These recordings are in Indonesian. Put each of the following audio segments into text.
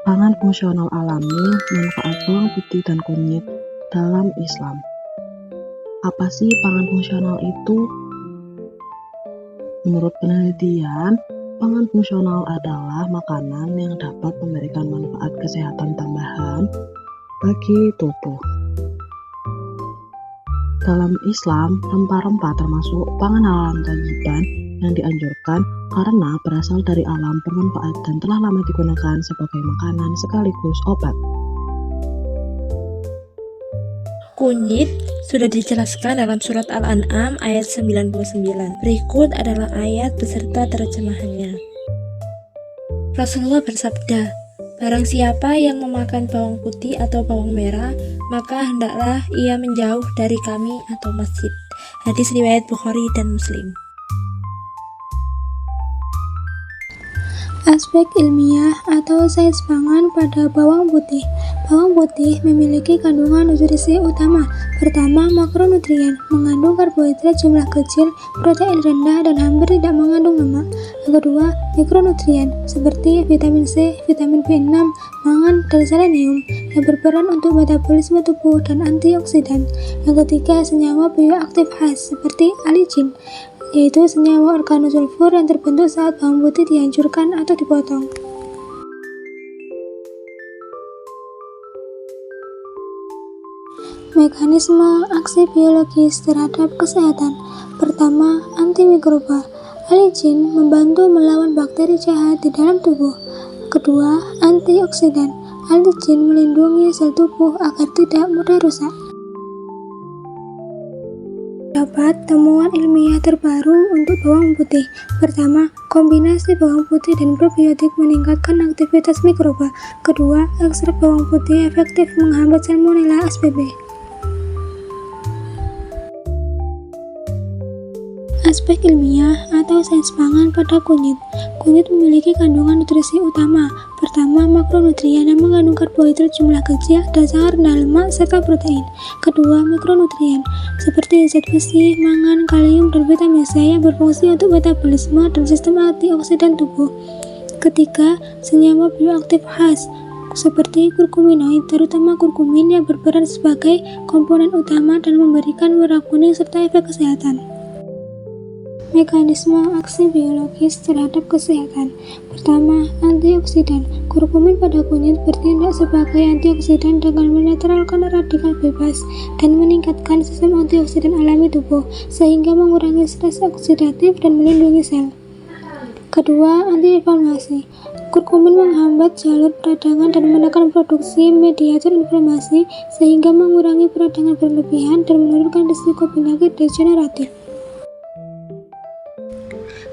Pangan fungsional alami, manfaat bawang putih dan kunyit dalam Islam. Apa sih pangan fungsional itu? Menurut penelitian, pangan fungsional adalah makanan yang dapat memberikan manfaat kesehatan tambahan bagi tubuh. Dalam Islam, rempah-rempah termasuk pangan halal thayyiban yang dianjurkan karena berasal dari alam, bermanfaat, dan telah lama digunakan sebagai makanan sekaligus obat. Kunyit sudah dijelaskan dalam surat Al-An'am ayat 99. Berikut adalah ayat beserta terjemahannya. Rasulullah bersabda, "Barang siapa yang memakan bawang putih atau bawang merah, maka hendaklah ia menjauh dari kami atau masjid." Hadis riwayat Bukhari dan Muslim. Aspek ilmiah atau sains pangan pada bawang putih. Bawang putih memiliki kandungan nutrisi utama. Pertama, makronutrien, mengandung karbohidrat jumlah kecil, protein rendah, dan hampir tidak mengandung lemak. Yang kedua, mikronutrien, seperti vitamin C, vitamin B6, mangan, dan selenium, yang berperan untuk metabolisme tubuh dan antioksidan. Yang ketiga, senyawa bioaktif khas, seperti alicin, yaitu senyawa organosulfur yang terbentuk saat bawang putih dihancurkan atau dipotong. Mekanisme aksi biologis terhadap kesehatan. Pertama, antimikroba. Alicin membantu melawan bakteri jahat di dalam tubuh. Kedua, antioksidan. Alicin melindungi sel tubuh agar tidak mudah rusak. Dapat temuan ilmiah terbaru untuk bawang putih. Pertama, kombinasi bawang putih dan probiotik meningkatkan aktivitas mikroba. Kedua, ekstrak bawang putih efektif menghambat Salmonella spp. Aspek ilmiah atau sains pangan pada kunyit. Kunyit memiliki kandungan nutrisi utama. Pertama, makronutrien yang mengandung karbohidrat jumlah kecil dan sangat rendah lemak serta protein. Kedua, mikronutrien seperti zat besi, mangan, kalium, dan vitamin C yang berfungsi untuk metabolisme dan sistem antioksidan tubuh. Ketiga, senyawa bioaktif khas seperti kurkuminoid, terutama kurkumin yang berperan sebagai komponen utama dan memberikan warna kuning serta efek kesehatan. Mekanisme aksi biologis terhadap kesehatan. Pertama, antioksidan. Kurkumin pada kunyit bertindak sebagai antioksidan dengan menetralkan radikal bebas dan meningkatkan sistem antioksidan alami tubuh, sehingga mengurangi stres oksidatif dan melindungi sel. Kedua, antiinflamasi. Kurkumin menghambat jalur peradangan dan menekan produksi mediator inflamasi, sehingga mengurangi peradangan berlebihan dan menurunkan risiko penyakit degeneratif.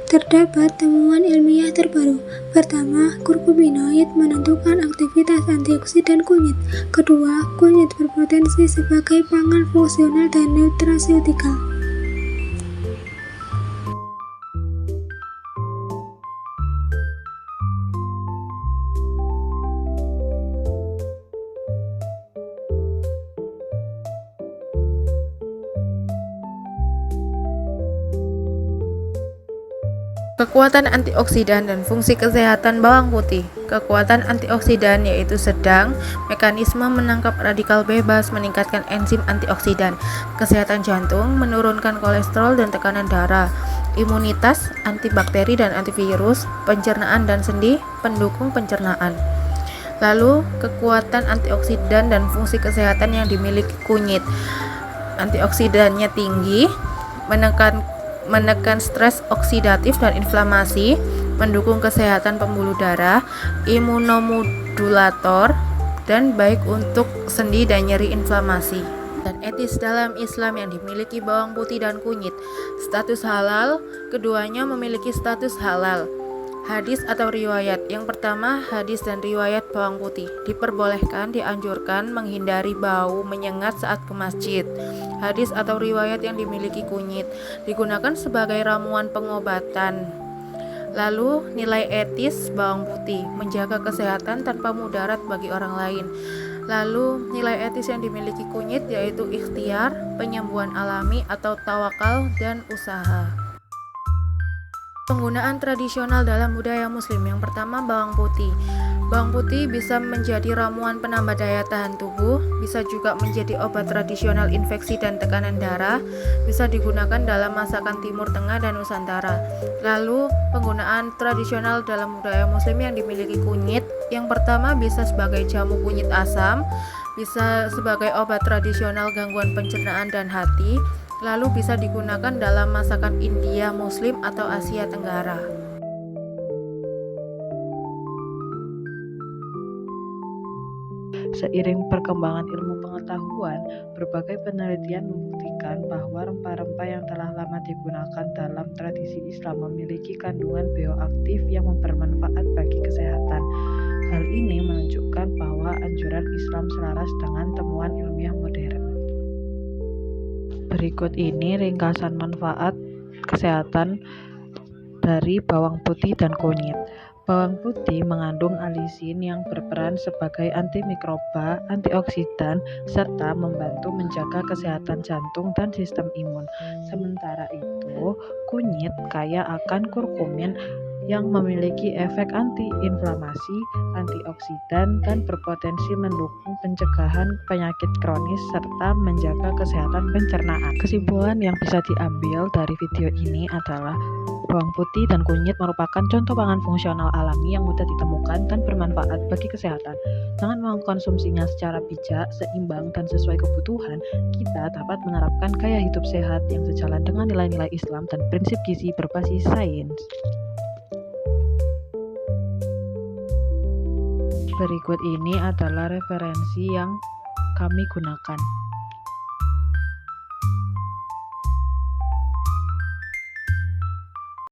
Terdapat temuan ilmiah terbaru. Pertama, kurkuminoid menentukan aktivitas antioksidan kunyit. Kedua, kunyit berpotensi sebagai pangan fungsional dan nutraseutikal. Kekuatan antioksidan dan fungsi kesehatan bawang putih. Kekuatan antioksidan yaitu sedang, mekanisme menangkap radikal bebas, meningkatkan enzim antioksidan, kesehatan jantung, menurunkan kolesterol dan tekanan darah, imunitas, antibakteri dan antivirus, pencernaan dan sendi, pendukung pencernaan. Lalu, kekuatan antioksidan dan fungsi kesehatan yang dimiliki kunyit. Antioksidannya tinggi, menekan stres oksidatif dan inflamasi, mendukung kesehatan pembuluh darah, imunomodulator, dan baik untuk sendi dan nyeri inflamasi. Dan etis dalam Islam yang dimiliki bawang putih dan kunyit. Status halal, keduanya memiliki status halal. Hadis atau riwayat. Yang pertama, hadis dan riwayat bawang putih. Diperbolehkan, dianjurkan, menghindari bau menyengat saat ke masjid. Hadis atau riwayat yang dimiliki kunyit digunakan sebagai ramuan pengobatan. Lalu, nilai etis bawang putih, menjaga kesehatan tanpa mudarat bagi orang lain. Lalu, nilai etis yang dimiliki kunyit yaitu ikhtiar, penyembuhan alami atau tawakal, dan usaha. Penggunaan tradisional dalam budaya muslim. Yang pertama, bawang putih. Bawang putih bisa menjadi ramuan penambah daya tahan tubuh, bisa juga menjadi obat tradisional infeksi dan tekanan darah, bisa digunakan dalam masakan Timur Tengah dan Nusantara. Lalu, penggunaan tradisional dalam budaya muslim yang dimiliki kunyit, yang pertama bisa sebagai jamu kunyit asam, bisa sebagai obat tradisional gangguan pencernaan dan hati, lalu bisa digunakan dalam masakan India Muslim atau Asia Tenggara. Seiring perkembangan ilmu pengetahuan, berbagai penelitian membuktikan bahwa rempah-rempah yang telah lama digunakan dalam tradisi Islam memiliki kandungan bioaktif yang bermanfaat bagi kesehatan. Hal ini menunjukkan bahwa anjuran Islam selaras dengan temuan ilmiah modern. Berikut ini ringkasan manfaat kesehatan dari bawang putih dan kunyit. Bawang putih mengandung alisin yang berperan sebagai antimikroba, antioksidan, serta membantu menjaga kesehatan jantung dan sistem imun. Sementara itu, kunyit kaya akan kurkumin yang memiliki efek antiinflamasi, antioksidan, dan berpotensi mendukung pencegahan penyakit kronis serta menjaga kesehatan pencernaan. Kesimpulan yang bisa diambil dari video ini adalah bawang putih dan kunyit merupakan contoh pangan fungsional alami yang mudah ditemukan dan bermanfaat bagi kesehatan. Dengan mengkonsumsinya secara bijak, seimbang, dan sesuai kebutuhan, kita dapat menerapkan gaya hidup sehat yang sejalan dengan nilai-nilai Islam dan prinsip gizi berbasis sains. Berikut ini adalah referensi yang kami gunakan.